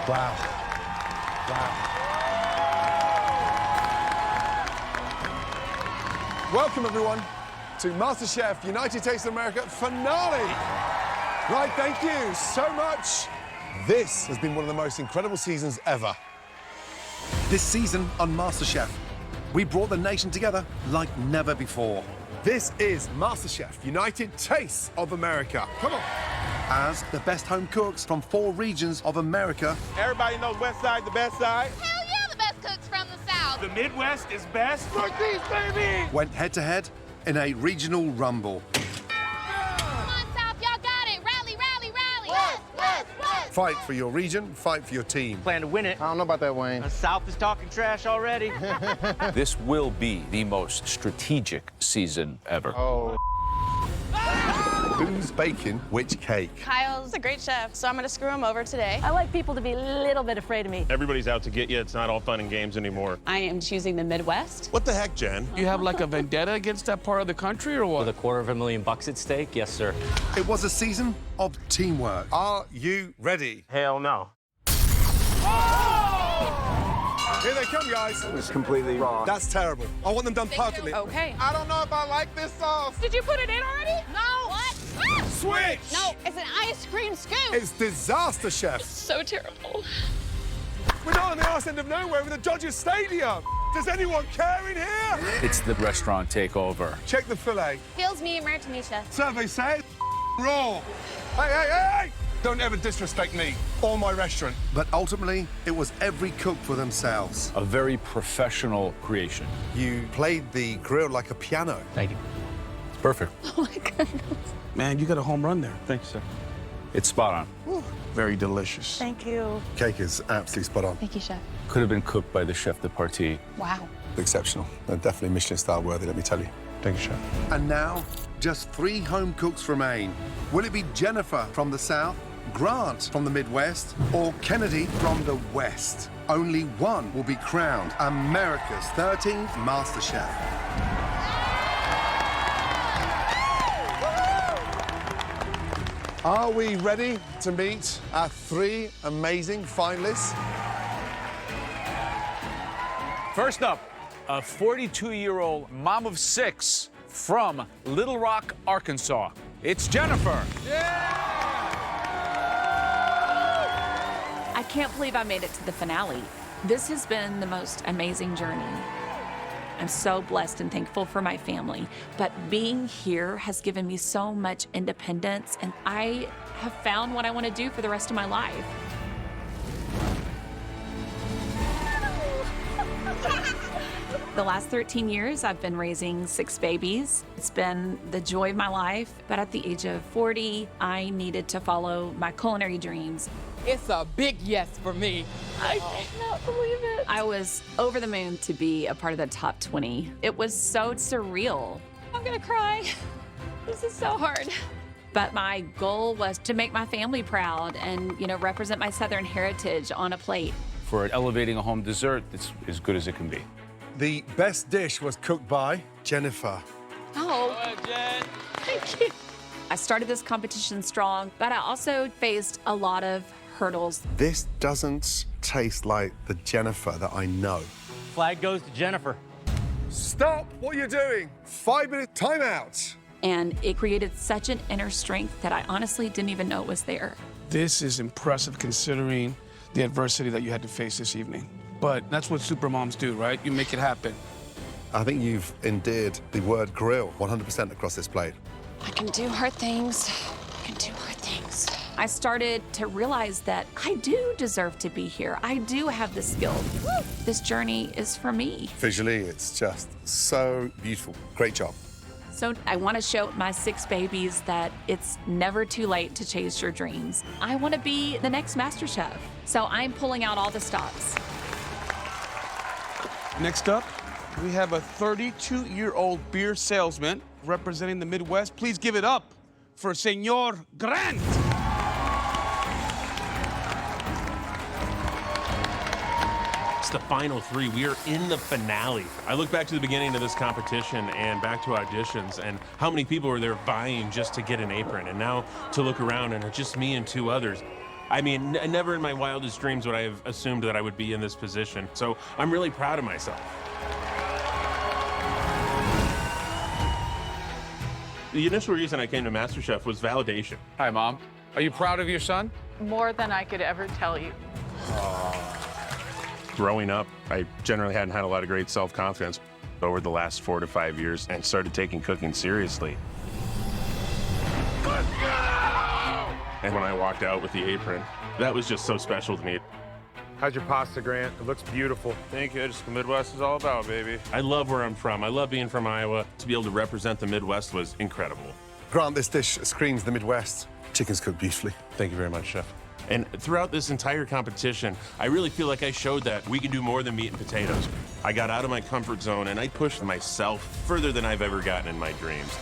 Wow. Wow. Welcome, everyone, to MasterChef United Taste of America finale. Right, thank you so much. This has been one of the most incredible seasons ever. This season on MasterChef, we brought the nation together like never before. This is MasterChef United Taste of America. Come on. As the best home cooks from 4 regions of America. Everybody knows West Side the best side. Hell yeah, the best cooks from the South. The Midwest is best. Northeast, baby! Went head-to-head in a regional rumble. Come on, South, y'all got it. Rally, rally, rally. West, west, west. Fight for your region, fight for your team. Plan to win it. I don't know about that, Wayne. The South is talking trash already. This will be the most strategic season ever. Oh. Who's baking which cake? Kyle's a great chef, so I'm gonna screw him over today. I like people to be a little bit afraid of me. Everybody's out to get you. It's not all fun and games anymore. I am choosing the Midwest. What the heck, Jen? You have like a vendetta against that part of the country or what? With $250,000 at stake? Yes, sir. It was a season of teamwork. Are you ready? Hell no. Here they come, guys. It's completely raw. That's terrible. I want them done perfectly. Okay. I don't know if I like this sauce. Did you put it in already? No. What? Ah! Switch! No, it's an ice cream scoop. It's disaster, chef. So terrible. We're not on the arse end of nowhere with the Dodgers Stadium. Does anyone care in here? It's the restaurant takeover. Check the fillet. Feels medium rare to me, Chef. Survey says raw. Hey, hey, hey! Don't ever disrespect me or my restaurant. But ultimately, it was every cook for themselves. A very professional creation. You played the grill like a piano. Thank you. It's perfect. Oh my goodness. Man, you got a home run there. Thank you, sir. It's spot on. Very delicious. Thank you. Cake is absolutely spot on. Thank you, Chef. Could have been cooked by the chef de partie. Wow. Exceptional. They're definitely Michelin star worthy, let me tell you. Thank you, chef. And now, just 3 home cooks remain. Will it be Jennifer from the South, Grant from the Midwest, or Kennedy from the West? Only one will be crowned America's 13th MasterChef. Are we ready to meet our 3 amazing finalists? First up, a 42-year-old mom of 6 from Little Rock, Arkansas. It's Jennifer. I can't believe I made it to the finale. This has been the most amazing journey. I'm so blessed and thankful for my family, but being here has given me so much independence, and I have found what I want to do for the rest of my life. The last 13 years, I've been raising 6 babies. It's been the joy of my life, but at the age of 40, I needed to follow my culinary dreams. It's a big yes for me. I cannot believe it. I was over the moon to be a part of the top 20. It was so surreal. I'm gonna cry. This is so hard. But my goal was to make my family proud and, represent my Southern heritage on a plate. For elevating a home dessert, it's as good as it can be. The best dish was cooked by Jennifer. Oh. Jen. Thank you. I started this competition strong, but I also faced a lot of hurdles. This doesn't taste like the Jennifer that I know. Flag goes to Jennifer. Stop what you're doing. 5-minute timeout. And it created such an inner strength that I honestly didn't even know it was there. This is impressive considering the adversity that you had to face this evening. But that's what supermoms do, right? You make it happen. I think you've endeared the word grill 100% across this plate. I can do hard things. I can do hard things. I started to realize that I do deserve to be here. I do have the skill. This journey is for me. Visually, it's just so beautiful. Great job. So I want to show my 6 babies that it's never too late to chase your dreams. I want to be the next MasterChef. So I'm pulling out all the stops. Next up, we have a 32-year-old beer salesman representing the Midwest. Please give it up for Senor Grant. It's the final 3. We are in the finale. I look back to the beginning of this competition and back to auditions and how many people were there vying just to get an apron. And now to look around and it's just me and 2 others. I mean, never in my wildest dreams would I have assumed that I would be in this position. So I'm really proud of myself. The initial reason I came to MasterChef was validation. Hi, Mom. Are you proud of your son? More than I could ever tell you. Growing up, I generally hadn't had a lot of great self-confidence. Over the last 4 to 5 years, and started taking cooking seriously. Let's go! And when I walked out with the apron, that was just so special to me. How's your pasta, Grant? It looks beautiful. Thank you. It's what the Midwest is all about, baby. I love where I'm from. I love being from Iowa. To be able to represent the Midwest was incredible. Grant, this dish screams the Midwest. Chicken's cooked beautifully. Thank you very much, Chef. And throughout this entire competition, I really feel like I showed that we can do more than meat and potatoes. I got out of my comfort zone and I pushed myself further than I've ever gotten in my dreams.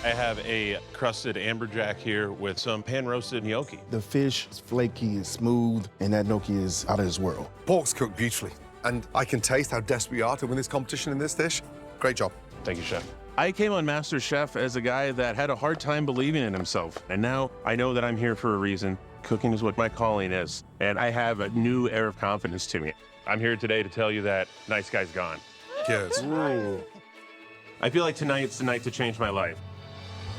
I have a crusted amberjack here with some pan-roasted gnocchi. The fish is flaky and smooth, and that gnocchi is out of this world. Pork's cooked beautifully. And I can taste how desperate you are to win this competition in this dish. Great job. Thank you, Chef. I came on MasterChef as a guy that had a hard time believing in himself. And now I know that I'm here for a reason. Cooking is what my calling is. And I have a new air of confidence to me. I'm here today to tell you that nice guy's gone. Good. I feel like tonight's the night to change my life.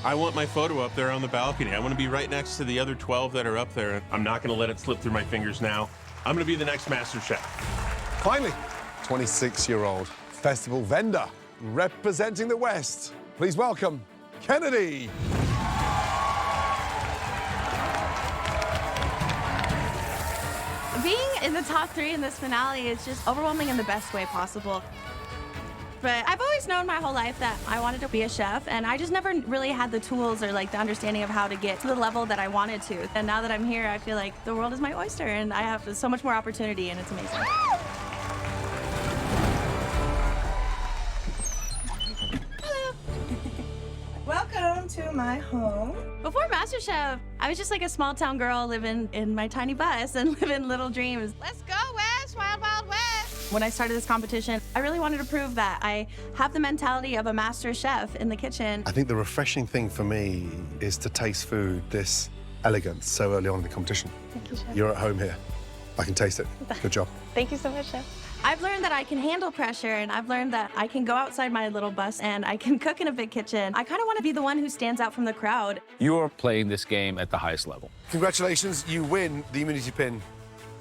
I want my photo up there on the balcony. I want to be right next to the other 12 that are up there. I'm not going to let it slip through my fingers now. I'm going to be the next MasterChef. Finally, 26-year-old festival vendor representing the West. Please welcome Kennedy. Being in the top 3 in this finale is just overwhelming in the best way possible. But I've always known my whole life that I wanted to be a chef, and I just never really had the tools or like the understanding of how to get to the level that I wanted to. And now that I'm here, I feel like the world is my oyster, and I have so much more opportunity, and it's amazing. Welcome to my home. Before MasterChef, I was just like a small town girl living in my tiny bus and living little dreams. Let's go, West, Wild Wild West. When I started this competition, I really wanted to prove that I have the mentality of a master chef in the kitchen. I think the refreshing thing for me is to taste food this elegant so early on in the competition. Thank you, Chef. You're at home here. I can taste it. Good job. Thank you so much, Chef. I've learned that I can handle pressure, and I've learned that I can go outside my little bus and I can cook in a big kitchen. I kind of want to be the one who stands out from the crowd. You're playing this game at the highest level. Congratulations, you win the immunity pin.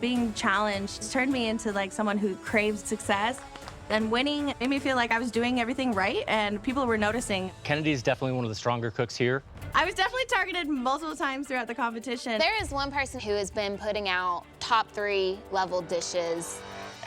Being challenged turned me into like someone who craves success. And winning made me feel like I was doing everything right and people were noticing. Kennedy's definitely one of the stronger cooks here. I was definitely targeted multiple times throughout the competition. There is one person who has been putting out top 3 level dishes.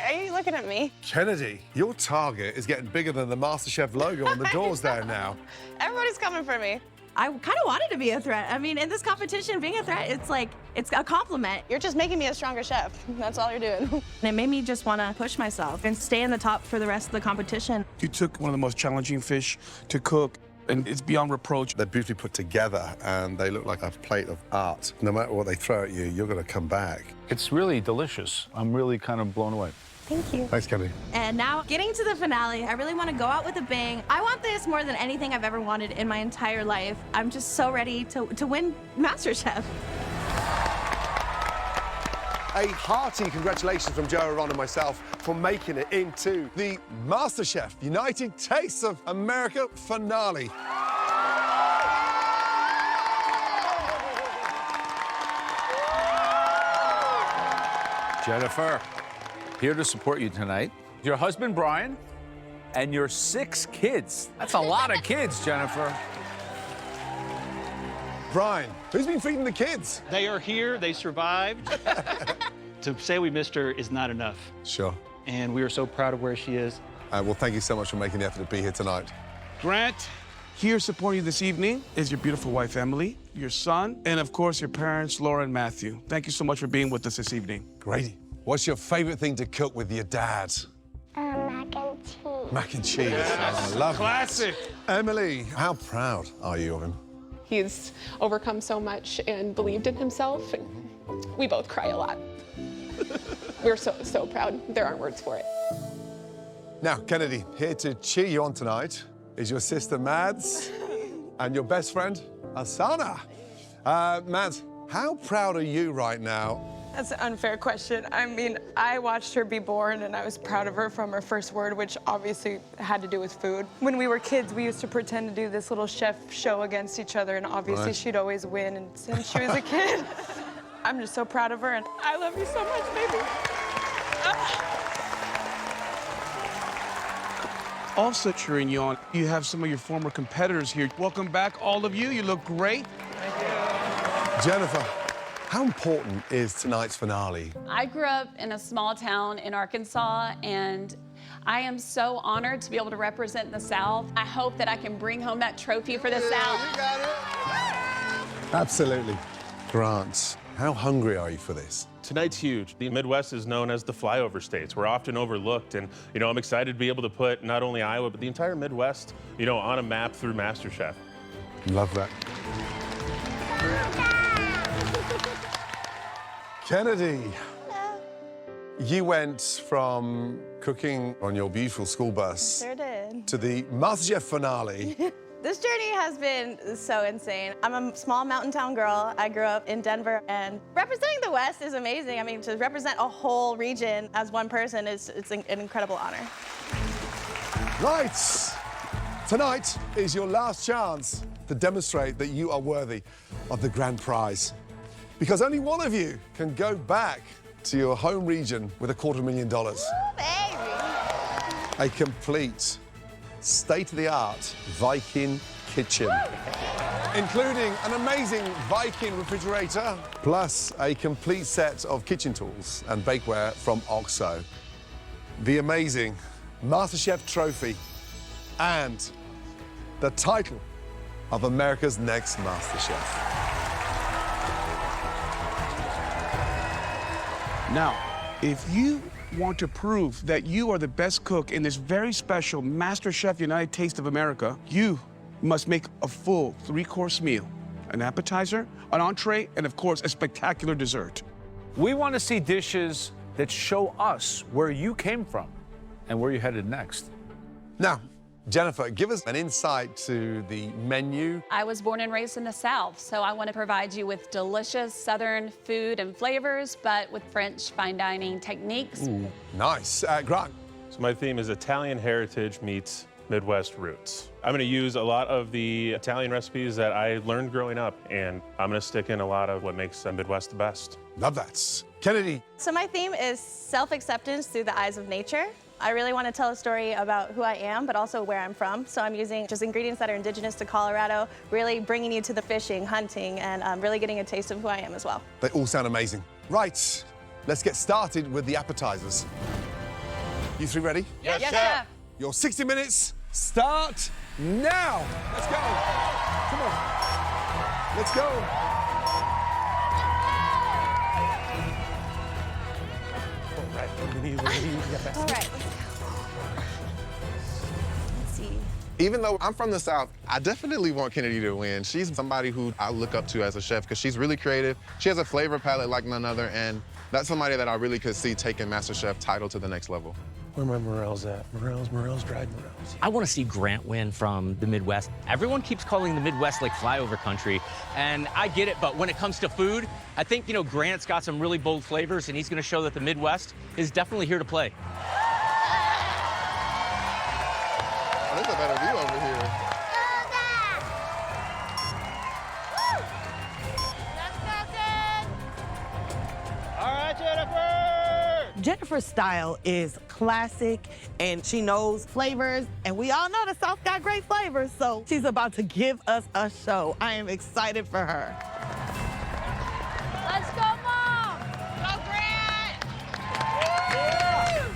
Are you looking at me? Kennedy, your target is getting bigger than the MasterChef logo on the doors there now. Everybody's coming for me. I kind of wanted to be a threat. I mean, in this competition, being a threat, it's like, it's a compliment. You're just making me a stronger chef. That's all you're doing. And it made me just want to push myself and stay in the top for the rest of the competition. You took one of the most challenging fish to cook, and it's beyond reproach. They're beautifully put together, and they look like a plate of art. No matter what they throw at you, you're going to come back. It's really delicious. I'm really kind of blown away. Thank you. Thanks, Kennedy. And now, getting to the finale, I really want to go out with a bang. I want this more than anything I've ever wanted in my entire life. I'm just so ready to win MasterChef. A hearty congratulations from Joe, Ron, and myself for making it into the MasterChef United Tastes of America finale. Jennifer, here to support you tonight. Your husband, Brian, and your 6 kids. That's a lot of kids, Jennifer. Brian, who's been feeding the kids? They are here, they survived. To say we missed her is not enough. Sure. And we are so proud of where she is. Well, thank you so much for making the effort to be here tonight. Grant, here supporting you this evening is your beautiful wife, Emily, your son, and of course, your parents, Laura and Matthew. Thank you so much for being with us this evening. Great. What's your favorite thing to cook with your dad? Mac and cheese. Mac and cheese. I love it. Classic. Emily, how proud are you of him? He's overcome so much and believed in himself. And we both cry a lot. We're so proud. There aren't words for it. Now, Kennedy, here to cheer you on tonight is your sister Mads and your best friend Asana. Mads, how proud are you right now That's an unfair question. I mean, I watched her be born, and I was proud of her from her first word, which obviously had to do with food. When we were kids, we used to pretend to do this little chef show against each other, and obviously she'd always win, and since she was a kid, I'm just so proud of her, and I love you so much, baby. Also cheering you on, you have some of your former competitors here. Welcome back, all of you. You look great. Jennifer, how important is tonight's finale? I grew up in a small town in Arkansas, and I am so honored to be able to represent the South. I hope that I can bring home that trophy for the South. You got it. Absolutely. Grant, how hungry are you for this? Tonight's huge. The Midwest is known as the flyover states. We're often overlooked, and I'm excited to be able to put not only Iowa, but the entire Midwest, on a map through MasterChef. Love that. Kennedy, you went from cooking on your beautiful school bus Sure did. to the MasterChef finale. This journey has been so insane. I'm a small mountain town girl. I grew up in Denver, and representing the West is amazing. I mean, to represent a whole region as one person it's an incredible honor. Right. Tonight is your last chance to demonstrate that you are worthy of the grand prize. Because only one of you can go back to your home region with $250,000. Ooh, baby. A complete state-of-the-art Viking kitchen, including an amazing Viking refrigerator, plus a complete set of kitchen tools and bakeware from OXO, the amazing MasterChef trophy, and the title of America's Next MasterChef. Now, if you want to prove that you are the best cook in this very special MasterChef United Taste of America, you must make a full 3-course meal, an appetizer, an entree, and of course, a spectacular dessert. We want to see dishes that show us where you came from and where you're headed next. Now, Jennifer, give us an insight to the menu. I was born and raised in the South, so I want to provide you with delicious Southern food and flavors, but with French fine dining techniques. Ooh, nice. Grant? So my theme is Italian heritage meets Midwest roots. I'm going to use a lot of the Italian recipes that I learned growing up, and I'm going to stick in a lot of what makes the Midwest the best. Love that. Kennedy? So my theme is self-acceptance through the eyes of nature. I really want to tell a story about who I am, but also where I'm from. So I'm using just ingredients that are indigenous to Colorado, really bringing you to the fishing, hunting, and really getting a taste of who I am as well. They all sound amazing. Right, let's get started with the appetizers. You three ready? Yes, chef. Your 60 minutes start now. Let's go. Come on. Let's go. All right, let's see. Even though I'm from the South, I definitely want Kennedy to win. She's somebody who I look up to as a chef because she's really creative. She has a flavor palette like none other, and that's somebody that I really could see taking MasterChef title to the next level. Where my morels at? Morels, dried morels. I want to see Grant win from the Midwest. Everyone keeps calling the Midwest like flyover country, and I get it, but when it comes to food, I think, Grant's got some really bold flavors, and he's going to show that the Midwest is definitely here to play. Oh, there's a better view over here. All right, Jennifer! Jennifer's style is classic, and she knows flavors, and we all know the South got great flavors, so she's about to give us a show. I am excited for her. Let's go, Mom! Go, Grant! Woo!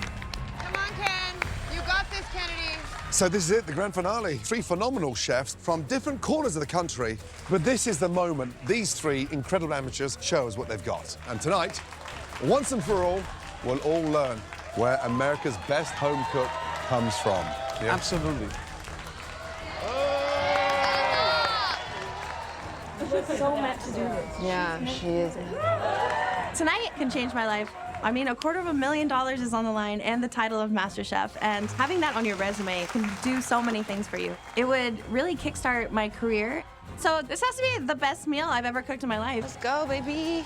Come on, Ken. You got this, Kennedy. So this is it, the grand finale. 3 phenomenal chefs from different corners of the country, but this is the moment these 3 incredible amateurs show us what they've got. And tonight, once and for all, we'll all learn where America's best home cook comes from. Yeah? Absolutely. She's so meant to do this. Yeah, she is. Tonight can change my life. I mean, $250,000 is on the line and the title of MasterChef, and having that on your resume can do so many things for you. It would really kickstart my career. So this has to be the best meal I've ever cooked in my life. Let's go, baby.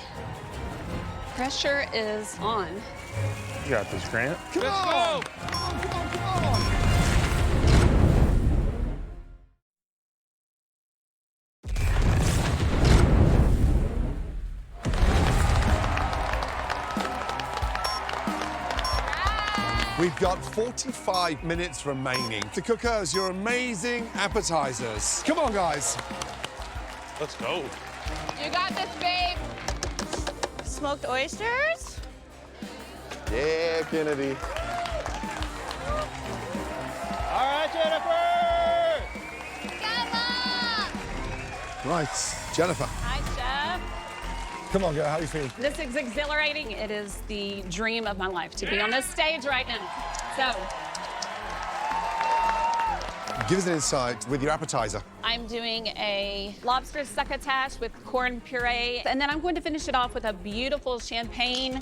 Pressure is on. You got this, Grant. Come on! Come on! We've got 45 minutes remaining to cook us your amazing appetizers. Come on, guys. Let's go. You got this, babe. Smoked oysters. Yeah, Kennedy. All right, Jennifer! Come on. Right, Jennifer. Hi, Chef. Come on, girl, how are you feeling? This is exhilarating. It is the dream of my life to be on this stage right now. So, Give us an insight with your appetizer. I'm doing a lobster succotash with corn puree, and then I'm going to finish it off with a beautiful champagne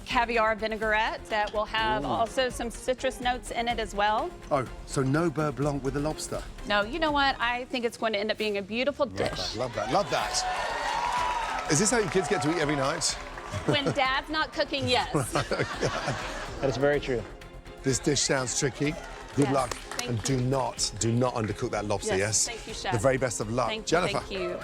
caviar vinaigrette that will have also some citrus notes in it as well. Oh, so no beurre blanc with the lobster? No, you know what? I think it's going to end up being a beautiful dish. Love that, love that. Is this how your kids get to eat every night? When Dad's not cooking, yes. That is very true. This dish sounds tricky. Good Yes, luck. thank And do not undercook that lobster, yes? Thank you, Chef. The very best of luck. Thank you, Jennifer. thank you.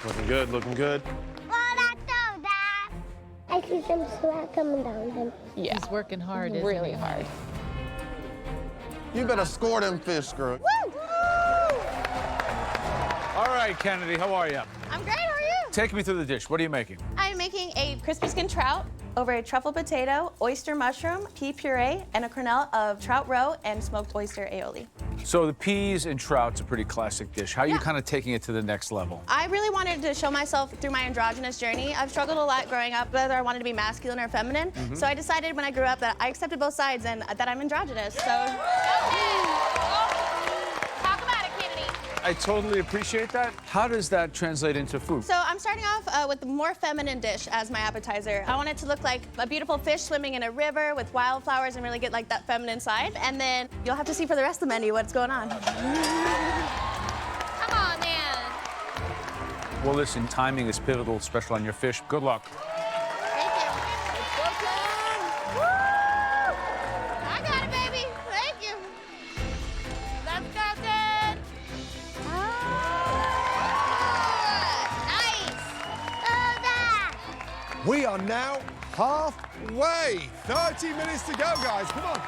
Looking good, looking good. I see some sweat coming down him. Yeah. He's working hard, isn't Really he? hard. You better score them fish, girl. All right, Kennedy, how are you? I'm great, how are you? Take me through the dish. What are you making? I'm making a crispy skin trout over a truffle potato, oyster mushroom, pea puree, and a kernel of trout roe and smoked oyster aioli. So the peas and trout's a pretty classic dish. How are you kind of taking it to the next level? I really wanted to show myself through my androgynous journey. I've struggled a lot growing up, whether I wanted to be masculine or feminine. So I decided when I grew up that I accepted both sides and that I'm androgynous. So. Talk about it, Kennedy. I totally appreciate that. How does that translate into food? So I'm starting off with the more feminine dish as my appetizer. I want it to look like a beautiful fish swimming in a river with wildflowers and really get like that feminine side. And then you'll have to see for the rest of the menu what's going on. Come on, man. Well, listen, timing is pivotal, especially on your fish. Good luck. I got it, baby. Thank you. Let's go, Dad. Nice. We are now halfway. 30 minutes to go, guys. Come on.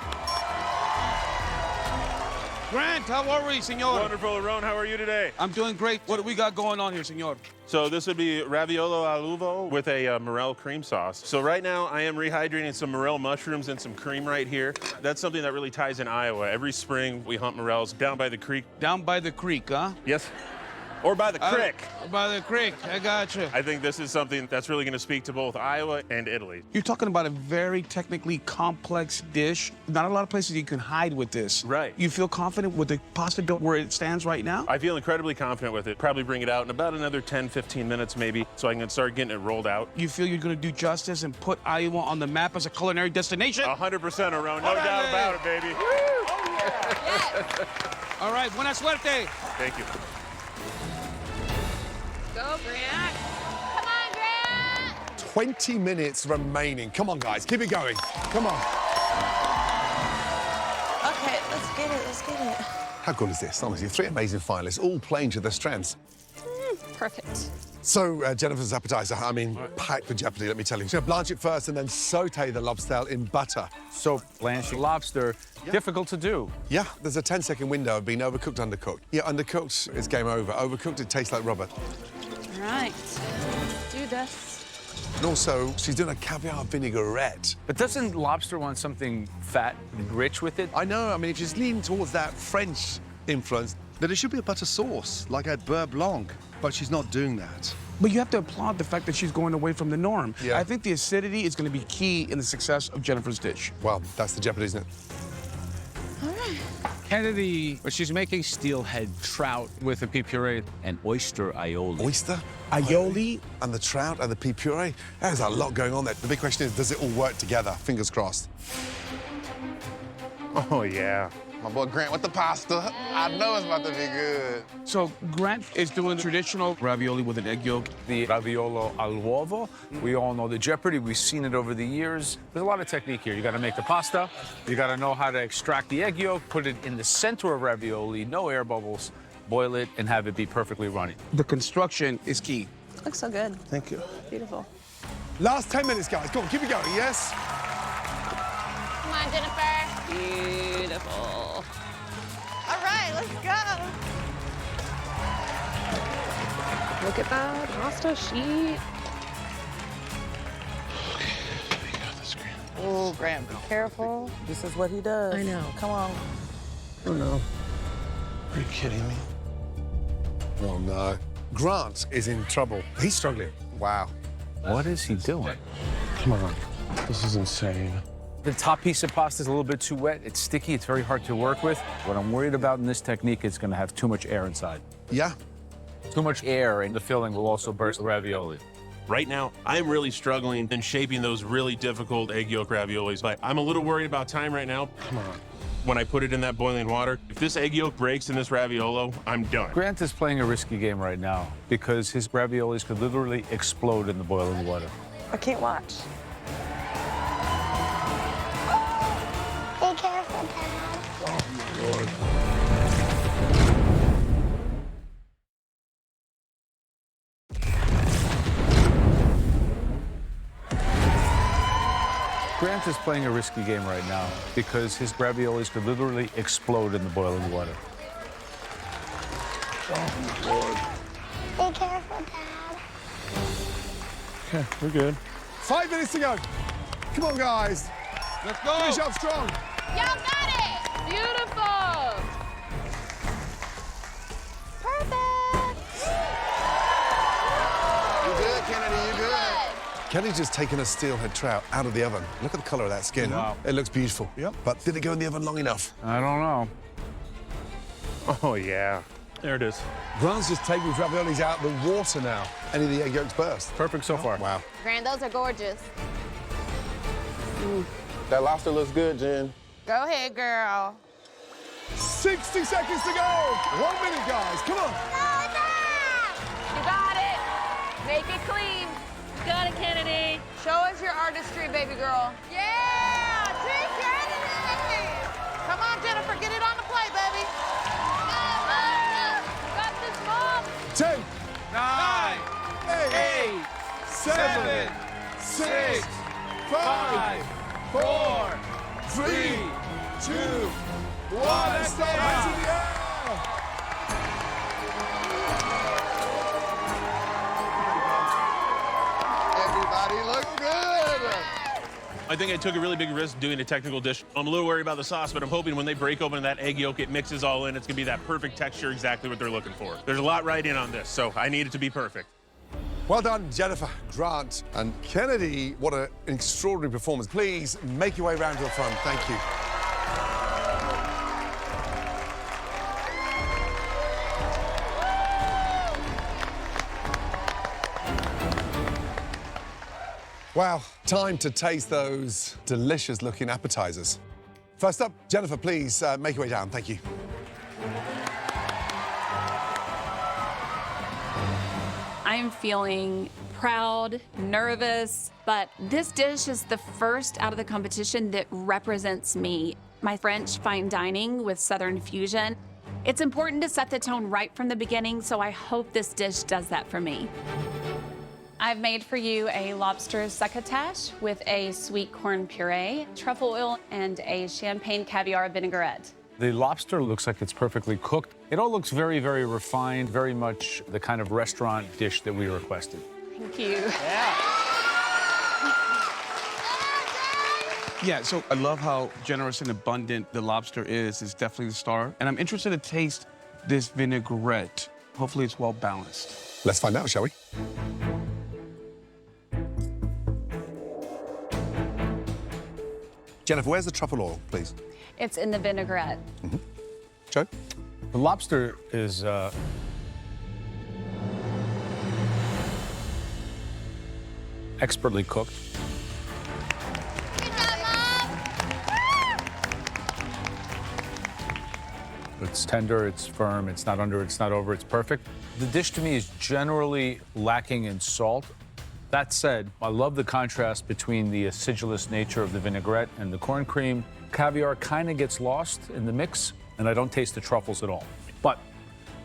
Grant, how are we, senor? Wonderful, Aron. How are you today? I'm doing great. What do we got going on here, senor? So this would be raviolo al uvo with a morel cream sauce. So right now I am rehydrating some morel mushrooms and some cream right here. That's something that really ties in Iowa. Every spring we hunt morels down by the creek. Down by the creek, huh? Yes. Or by the creek. By the creek, I got you. I think this is something that's really going to speak to both Iowa and Italy. You're talking about a very technically complex dish. Not a lot of places you can hide with this. Right. You feel confident with the pasta dough where it stands right now? I feel incredibly confident with it. Probably bring it out in about another 10, 15 minutes maybe so I can start getting it rolled out. You feel you're going to do justice and put Iowa on the map as a culinary destination? 100%, Aron. No doubt about it, baby. Oh, yeah. Yes. All right, buena suerte. Thank you. Go, Grant. Come on, Grant. 20 minutes remaining. Come on, guys. Keep it going. Come on. Okay, let's get it, let's get it. How good is this? Honestly, 3 amazing finalists, all playing to their strengths. Perfect. So, Jennifer's appetizer, I mean, packed with jeopardy, let me tell you. She's going to blanch it first and then saute the lobster in butter. So, blanching lobster, difficult to do. Yeah, there's a 10-second window of being overcooked, undercooked. Yeah, undercooked is game over. Overcooked, it tastes like rubber. All right. Do this. And also, she's doing a caviar vinaigrette. But doesn't lobster want something fat and rich with it? I know. I mean, if she's leaning towards that French influence, That it should be a butter sauce, like a beurre blanc, but she's not doing that. But you have to applaud the fact that she's going away from the norm. Yeah. I think the acidity is going to be key in the success of Jennifer's dish. Well, that's the jeopardy, isn't it? Kennedy, she's making steelhead trout with a pea puree and oyster aioli. Oyster? Aioli? And the trout and the pea puree. There's a lot going on there. The big question is, does it all work together? Fingers crossed. Oh, yeah. My boy Grant with the pasta. I know it's about to be good. So Grant is doing traditional ravioli with an egg yolk. The raviolo al uovo. We all know the jeopardy. We've seen it over the years. There's a lot of technique here. You got to make the pasta. You got to know how to extract the egg yolk, put it in the center of ravioli, no air bubbles, boil it, and have it be perfectly runny. The construction is key. Looks so good. Thank you. Beautiful. Last 10 minutes, guys. Come on, keep it going, yes? Come on, Jennifer. Beautiful. All right, let's go. Look at that pasta sheet. Oh, Graham, be careful. This is what he does. I know. Come on. Oh, no. Are you kidding me? Oh, no. Grant is in trouble. He's struggling. Wow. What is he doing? Come on. This is insane. The top piece of pasta is a little bit too wet. It's sticky. It's very hard to work with. What I'm worried about in this technique is going to have too much air inside. Yeah. Too much air in the filling will also burst the ravioli. Right now, I'm really struggling in shaping those really difficult egg yolk raviolis, but I'm a little worried about time right now. Come on. When I put it in that boiling water, if this egg yolk breaks in this raviolo, I'm done. Grant is playing a risky game right now because his raviolis could literally explode in the boiling water. I can't watch. Be careful, Dad. Oh, Lord. Grant is playing a risky game right now because his raviolis could literally explode in the boiling water. Oh, Lord. Be careful, Dad. Okay, we're good. 5 minutes to go. Come on, guys. Let's go. Finish up strong. Y'all got it. Beautiful. Perfect. You good, Kennedy? You good? Kenny's just taken a steelhead trout out of the oven. Look at the color of that skin. Wow. It looks beautiful. Yep. But did it go in the oven long enough? I don't know. Oh, yeah. There it is. Grant's just taking his raviolis out of the water now. Any of the egg yolks burst. Perfect so far. Wow. Grant, those are gorgeous. That lobster looks good, Jen. Go ahead, girl. 60 seconds to go. 1 minute, guys. Come on. You got it. Make it clean. Got it, Kennedy. Show us your artistry, baby girl. Yeah! Team Kennedy! Come on, Jennifer, get it on the plate, baby. Got this, Mom. 10, 9, 8, 7, 6, 5, 4, 3, 2, 1. Let's go. Hands in the air. Everybody looks good. I think I took a really big risk doing a technical dish. I'm a little worried about the sauce, but I'm hoping when they break open that egg yolk, it mixes all in. It's gonna be that perfect texture, exactly what they're looking for. There's a lot right in on this, so I need it to be perfect. Well done, Jennifer, Grant, and Kennedy. What an extraordinary performance. Please make your way round to the front. Thank you. Wow, time to taste those delicious-looking appetizers. First up, Jennifer, please make your way down. Thank you. I'm feeling proud, nervous, but this dish is the first out of the competition that represents me. My French fine dining with Southern fusion. It's important to set the tone right from the beginning, so I hope this dish does that for me. I've made for you a lobster succotash with a sweet corn puree, truffle oil, and a champagne caviar vinaigrette. The lobster looks like it's perfectly cooked. It all looks very, very refined, very much the kind of restaurant dish that we requested. Thank you. Yeah, so I love how generous and abundant the lobster is. It's definitely the star. And I'm interested to taste this vinaigrette. Hopefully it's well balanced. Let's find out, shall we? Jennifer, where's the truffle oil, please? It's in the vinaigrette. Mm-hmm. Joe? The lobster is expertly cooked. It's tender, it's firm, it's not under, it's not over, it's perfect. The dish to me is generally lacking in salt. That said, I love the contrast between the acidulous nature of the vinaigrette and the corn cream. Caviar kind of gets lost in the mix, and I don't taste the truffles at all. But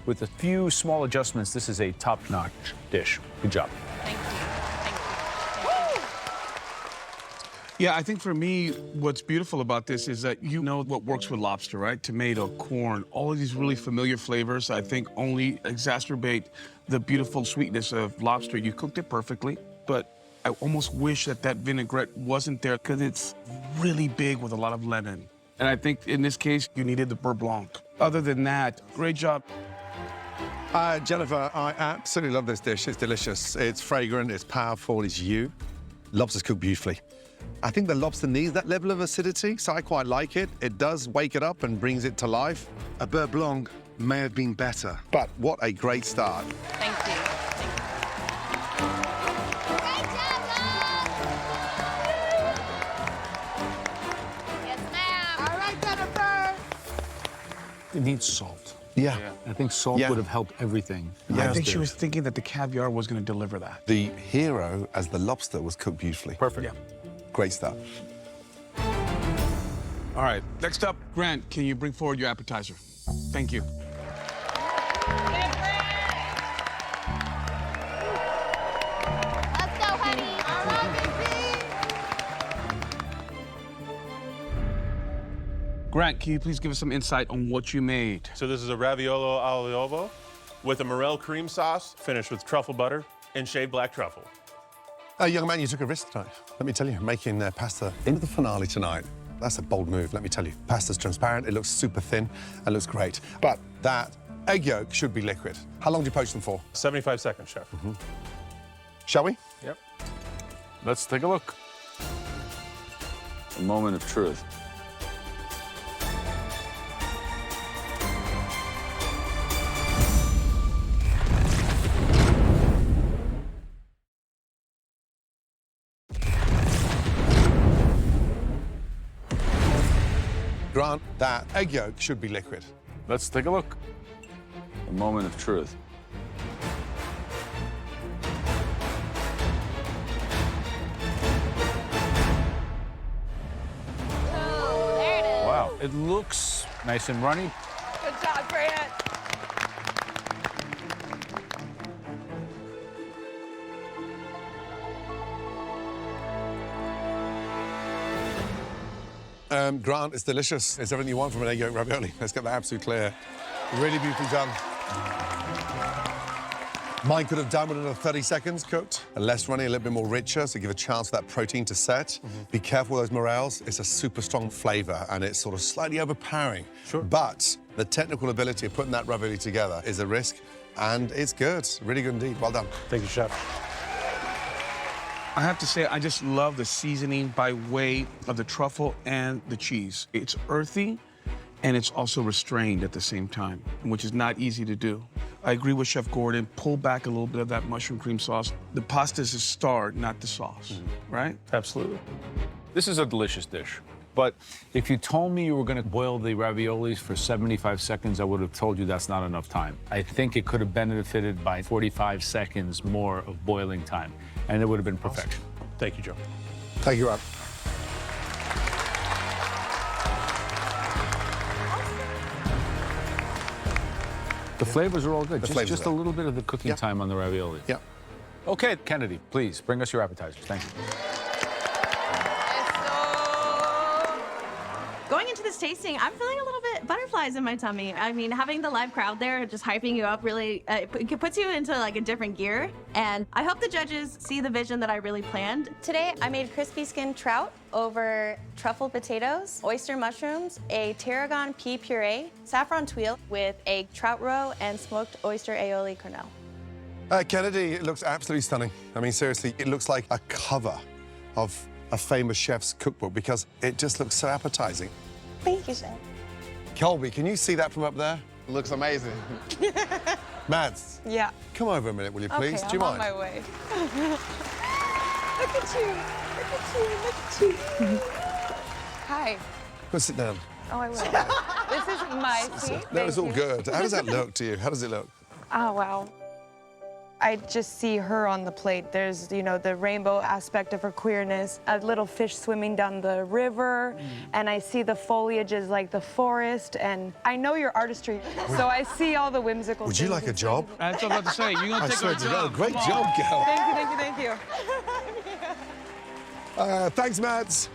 with a few small adjustments, this is a top-notch dish. Good job. Yeah, I think for me, what's beautiful about this is that you know what works with lobster, right? Tomato, corn, all of these really familiar flavors, I think only exacerbate the beautiful sweetness of lobster. You cooked it perfectly, but I almost wish that that vinaigrette wasn't there because it's really big with a lot of lemon. And I think in this case, you needed the beurre blanc. Other than that, great job. Jennifer, I absolutely love this dish. It's delicious. It's fragrant, it's powerful, it's you. Lobster's cooked beautifully. I think the lobster needs that level of acidity, so I quite like it. It does wake it up and brings it to life. A beurre blanc may have been better. But what a great start. Thank you. Yes, ma'am. All right, Jennifer. It needs salt. Yeah. I think salt would have helped everything. I think she was thinking that the caviar was going to deliver that. The hero, as the lobster, was cooked beautifully. Perfect. Yeah. Great stuff. All right, next up, Grant, can you bring forward your appetizer? Thank you. Let's go, honey. All right, Grant, can you please give us some insight on what you made? So this is a raviolo allo ovo with a morel cream sauce, finished with truffle butter and shaved black truffle. Young man, you took a risk tonight. Let me tell you, making pasta into the finale tonight, that's a bold move, let me tell you. Pasta's transparent, it looks super thin, and looks great. But that egg yolk should be liquid. How long do you poach them for? 75 seconds, chef. Shall we? Yep. Let's take a look. A moment of truth. Grant, that egg yolk should be liquid. Let's take a look. A moment of truth. Oh, there it is. Wow, it looks nice and runny. Good job, Grant. Grant, it's delicious. It's everything you want from an egg yolk ravioli. Let's get that absolutely clear. Really beautifully done. Mine could have done with another 30 seconds cooked. And less runny, a little bit more richer, so give a chance for that protein to set. Be careful with those morels. It's a super strong flavor, and it's sort of slightly overpowering. Sure. But the technical ability of putting that ravioli together is a risk, and it's good. Really good indeed. Well done. Thank you, chef. I have to say, I just love the seasoning by way of the truffle and the cheese. It's earthy, and it's also restrained at the same time, which is not easy to do. I agree with Chef Gordon. Pull back a little bit of that mushroom cream sauce. The pasta is the star, not the sauce, right? Absolutely. This is a delicious dish. But if you told me you were going to boil the raviolis for 75 seconds, I would have told you that's not enough time. I think it could have benefited by 45 seconds more of boiling time, and it would have been perfection. Awesome. Thank you, Joe. Thank you, Rob. The flavors are all good. The Just flavors a are. little bit of the cooking time on the ravioli. Yeah. Okay, Kennedy, please bring us your appetizers. Thank you. Going into this tasting, I'm feeling a little bit butterflies in my tummy. I mean, having the live crowd there just hyping you up really it puts you into like a different gear. And I hope the judges see the vision that I really planned. Today, I made crispy skin trout over truffle potatoes, oyster mushrooms, a tarragon pea puree, saffron tuile with a trout roe, and smoked oyster aioli cornell. Kennedy, it looks absolutely stunning. I mean, seriously, it looks like a cover of a famous chef's cookbook because it just looks so appetizing. Thank you, Chef. Colby, can you see that from up there? Looks amazing. Mads, Yeah. come over a minute, will you please? Okay, Do you I'm mind? on my way. Look at you. Look at you. Look at you. Hi. Go sit down. Oh, I will. This is my seat. No, it's Thank all you. good. How does that look to you? How does it look? Oh, wow. I just see her on the plate. There's, you know, the rainbow aspect of her queerness, a little fish swimming down the river, and I see the foliage is like the forest, and I know your artistry, so I see all the whimsical Would you things like a and job? That's what I was about to say. You're going I to take swear our to God, job. great Come job, on. girl. Thank you. Thanks, Mads.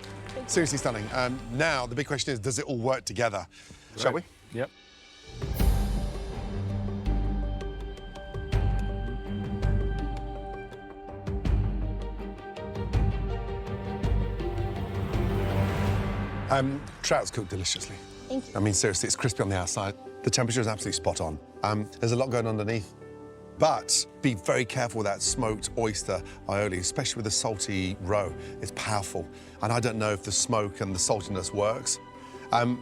Seriously stunning. Now, the big question is, does it all work together? Shall we? Yep. Trout's cooked deliciously. Thank you. I mean, seriously, it's crispy on the outside. The temperature is absolutely spot on. There's a lot going on underneath. But be very careful with that smoked oyster aioli, especially with the salty roe. It's powerful. And I don't know if the smoke and the saltiness works. I'm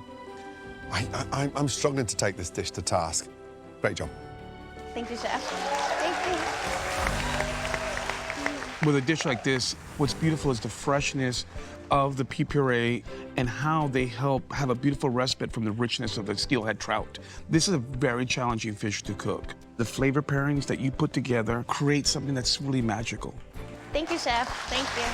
struggling to take this dish to task. Great job. Thank you, Chef. Thank you. With a dish like this, what's beautiful is the freshness of the pea puree and how they help have a beautiful respite from the richness of the steelhead trout. This is a very challenging fish to cook. The flavor pairings that you put together create something that's really magical. Thank you, Chef. Thank you.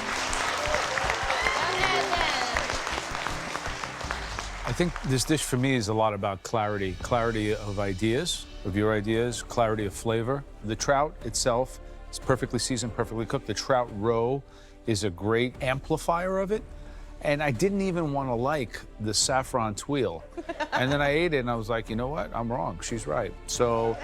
I think this dish for me is a lot about clarity. Clarity of ideas, of your ideas, clarity of flavor. The trout itself is perfectly seasoned, perfectly cooked. The trout roe is a great amplifier of it. And I didn't even want to like the saffron tuile. And then I ate it and I was like, you know what? I'm wrong. She's right. So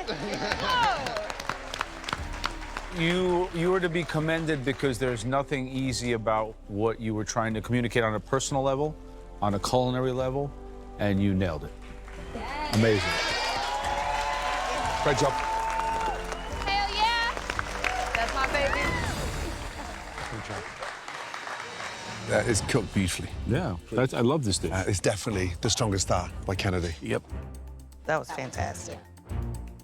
you were to be commended because there's nothing easy about what you were trying to communicate on a personal level, on a culinary level, and you nailed it. Amazing. Great job. Hell yeah! That's my baby. Great job. That is cooked beautifully. Yeah, I love this dish. It's definitely The Strongest Star by Kennedy. Yep. That was fantastic.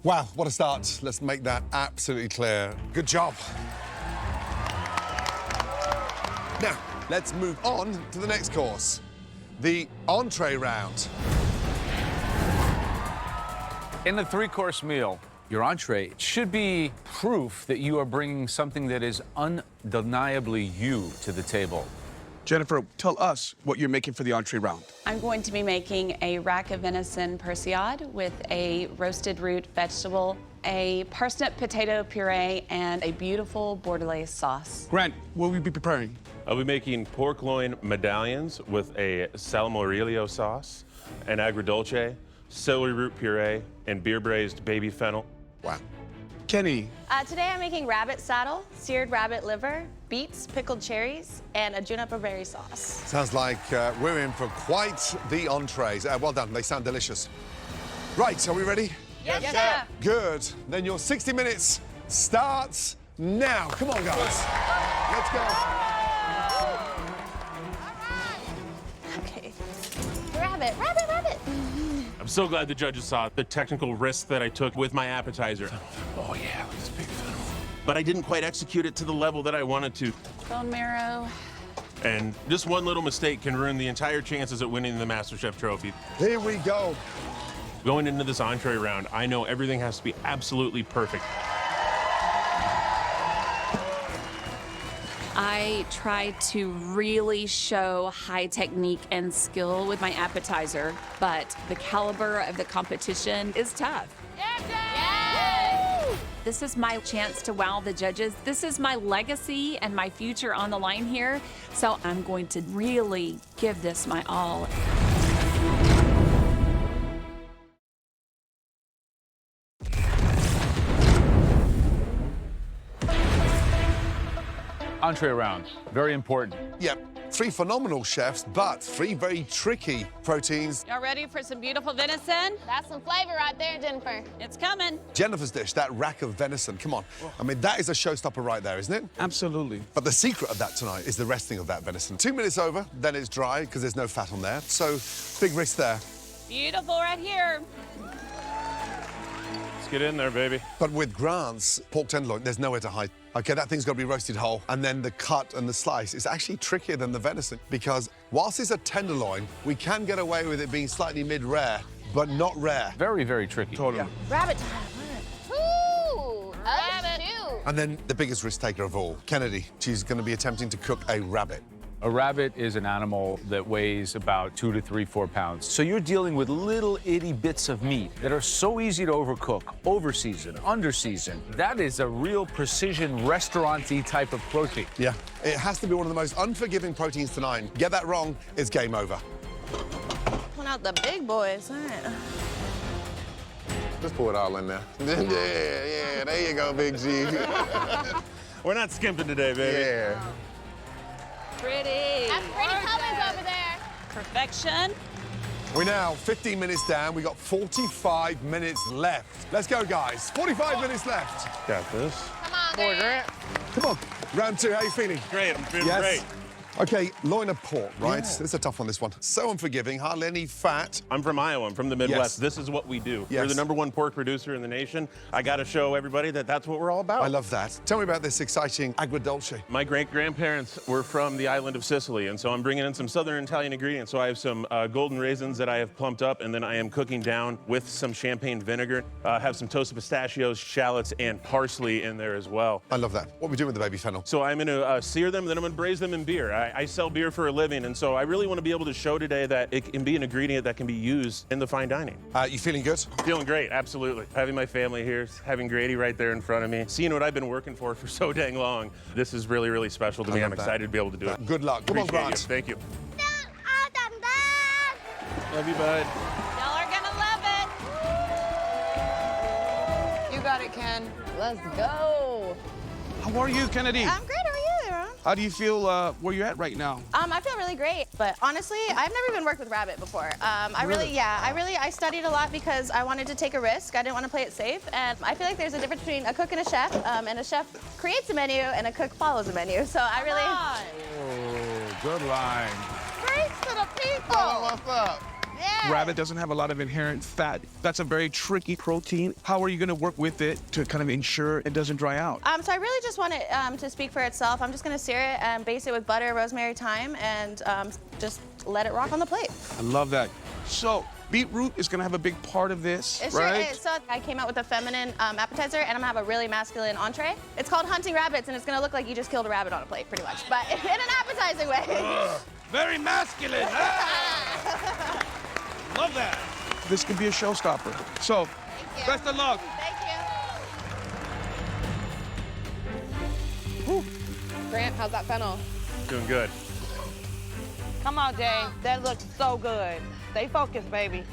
Wow, what a start. Let's make that absolutely clear. Good job. Now, let's move on to the next course, the entree round. In a three-course meal, your entree should be proof that you are bringing something that is undeniably you to the table. Jennifer, tell us what you're making for the entree round. I'm going to be making a rack of venison persillade with a roasted root vegetable, a parsnip potato puree, and a beautiful bordelaise sauce. Grant, what will you be preparing? I'll be making pork loin medallions with a salmorejo sauce, an agrodolce, celery root puree, and beer braised baby fennel. Wow. Kenny. Today I'm making rabbit saddle, seared rabbit liver, beets, pickled cherries, and a juniper berry sauce. Sounds like we're in for quite the entrees. Well done, they sound delicious. Right, are we ready? Yes, Chef. Good. Then your 60 minutes starts now. Come on, guys. Let's go. Okay. Rabbit, rabbit, rabbit. I'm so glad the judges saw the technical risk that I took with my appetizer. Oh, yeah, this big fennel. But I didn't quite execute it to the level that I wanted to. Bone marrow. And just one little mistake can ruin the entire chances at winning the MasterChef trophy. Here we go. Going into this entree round, I know everything has to be absolutely perfect. I tried to really show high technique and skill with my appetizer, but the caliber of the competition is tough. Yes! This is my chance to wow the judges. This is my legacy and my future on the line here, so I'm going to really give this my all. Entree round, very important. Yep, 3 phenomenal chefs, but 3 very tricky proteins. Y'all ready for some beautiful venison? That's some flavor right there, Jennifer. It's coming. Jennifer's dish, that rack of venison, come on. I mean, that is a showstopper right there, isn't it? Absolutely. But the secret of that tonight is the resting of that venison. 2 minutes over, then it's dry, because there's no fat on there. So, big risk there. Beautiful right here. Let's get in there, baby. But with Grant's pork tenderloin, there's nowhere to hide. Okay, that thing's got to be roasted whole, and then the cut and the slice is actually trickier than the venison because whilst it's a tenderloin, we can get away with it being slightly mid-rare, but not rare. Very, very tricky. Totally. Rabbit time. Ooh, rabbit. And then the biggest risk taker of all, Kennedy. She's going to be attempting to cook a rabbit. A rabbit is an animal that weighs about 2 to 3, 4 pounds. So you're dealing with little itty bits of meat that are so easy to overcook, overseason, underseason. That is a real precision restaurant-y type of protein. Yeah, it has to be one of the most unforgiving proteins to nine. Get that wrong, it's game over. Pulling out the big boys. All right. Just pour it all in there. Yeah, there you go, Big G. We're not skimping today, baby. Yeah. Pretty. That's pretty colors over there. Perfection. We're now 15 minutes down. We got 45 minutes left. Let's go, guys. 45 minutes left. Got this. Come on, Grant. Come on. Round two, how you feeling? Great, I'm feeling Yes. great. Okay, loin of pork, right? Yeah. It's a tough one, this one. So unforgiving, hardly any fat. I'm from Iowa. I'm from the Midwest. Yes. This is what we do. Yes. We're the #1 pork producer in the nation. I got to show everybody that that's what we're all about. I love that. Tell me about this exciting agrodolce. My great-grandparents were from the island of Sicily, and so I'm bringing in some southern Italian ingredients. So I have some golden raisins that I have plumped up, and then I am cooking down with some champagne vinegar. Have some toasted pistachios, shallots, and parsley in there as well. I love that. What are we doing with the baby fennel? So I'm gonna sear them, then I'm gonna braise them in beer. I sell beer for a living, and so I really want to be able to show today that it can be an ingredient that can be used in the fine dining. You feeling good? Feeling great, absolutely. Having my family here, having Grady right there in front of me, seeing what I've been working for so dang long. This is really, really special to me. I'm excited to be able to do it. Good luck. Come on, Appreciate Grant. you. Thank you. Love you, bud. Y'all are gonna love it. You got it, Ken. Let's go. How are you, Kennedy? I'm great. How are you, Aaron? How do you feel where you're at right now? I feel really great, but honestly, I've never even worked with rabbit before. I studied a lot because I wanted to take a risk. I didn't want to play it safe, and I feel like there's a difference between a cook and a chef, and a chef creates a menu and a cook follows a menu. So I really. Oh, good line. Preach to the people. What's up? Yeah. Rabbit doesn't have a lot of inherent fat. That's a very tricky protein. How are you going to work with it to kind of ensure it doesn't dry out? So I really just want it to speak for itself. I'm just going to sear it and baste it with butter, rosemary, thyme, and just let it rock on the plate. I love that. So beetroot is going to have a big part of this, It right? sure is. So I came out with a feminine appetizer, and I'm gonna have a really masculine entree. It's called hunting rabbits, and it's gonna look like you just killed a rabbit on a plate, pretty much, but in an appetizing way. Very masculine. Love that. This could be a showstopper. So, best of luck. Thank Whew. Grant, how's that fennel? Doing good. Come on, Dave. That looks so good. Stay focused, baby.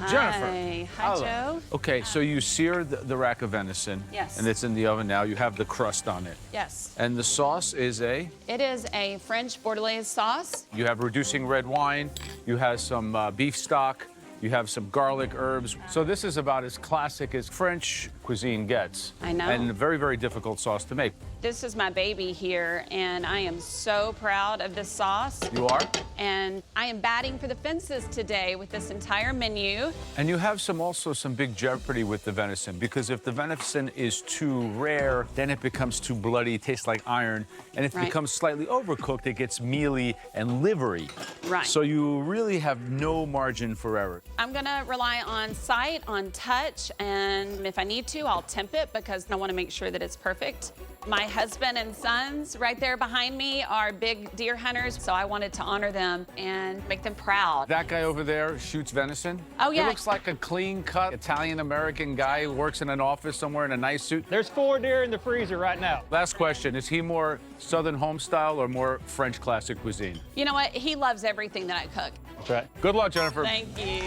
Jennifer. Hi, Hello. Joe. Okay, so you sear the rack of venison. Yes. And it's in the oven now. You have the crust on it. Yes. And the sauce is It is a French bordelaise sauce. you have reducing red wine, you have some beef stock, you have some garlic herbs. So this is about as classic as French cuisine gets. I know. And a very, very difficult sauce to make. This is my baby here, and I am so proud of this sauce. You are? And I am batting for the fences today with this entire menu. And you have also some big jeopardy with the venison, because if the venison is too rare, then it becomes too bloody, tastes like iron. And if it Right. becomes slightly overcooked, it gets mealy and livery. Right. So you really have no margin for error. I'm gonna rely on sight, on touch, and if I need to, I'll temp it because I wanna make sure that it's perfect. My husband and sons right there behind me are big deer hunters, so I wanted to honor them and make them proud. That guy over there shoots venison. Oh, yeah. He looks like a clean-cut Italian-American guy who works in an office somewhere in a nice suit. There's 4 deer in the freezer right now. Last question, is he more Southern home style or more French classic cuisine? You know what? He loves everything that I cook. That's right. Good luck, Jennifer. Thank you.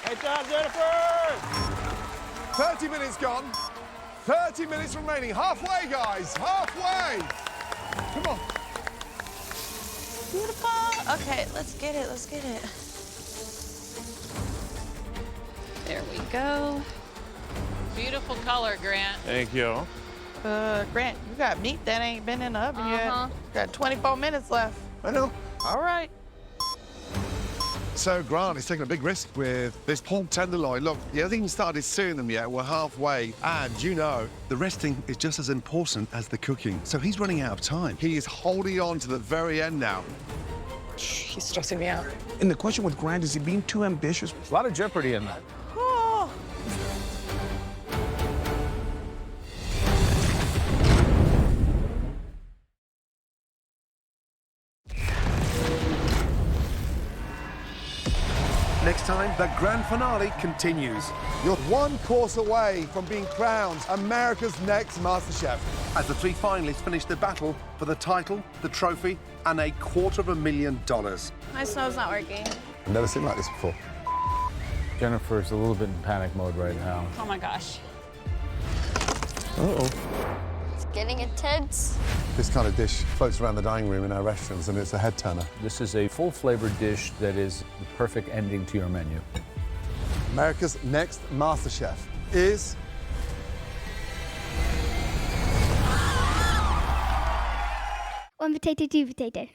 Great job, Jennifer! 30 minutes gone. 30 minutes remaining. Halfway, guys. Halfway. Come on. Beautiful. Okay, let's get it. Let's get it. There we go. Beautiful color, Grant. Thank you. Grant, you got meat that ain't been in the oven yet. Got 24 minutes left. I know. All right. So Grant is taking a big risk with this pork tenderloin. Look, he hasn't even started searing them yet. We're halfway, and you know, The resting is just as important as the cooking, so he's running out of time. he is holding on to the very end now. He's stressing me out. And the question with Grant, is he being too ambitious? A lot of jeopardy in that. Oh. Next time, the grand finale continues. You're one course away from being crowned America's next MasterChef. As the three finalists finish the battle for the title, the trophy, and $250,000. My snow's not working. I've never seen like this before. Jennifer is a little bit in panic mode right now. Oh my gosh. Uh-oh. It's getting intense. This kind of dish floats around the dining room in our restaurants, and it's a head turner. This is a full-flavored dish that is the perfect ending to your menu. America's next MasterChef is... One potato, two potato.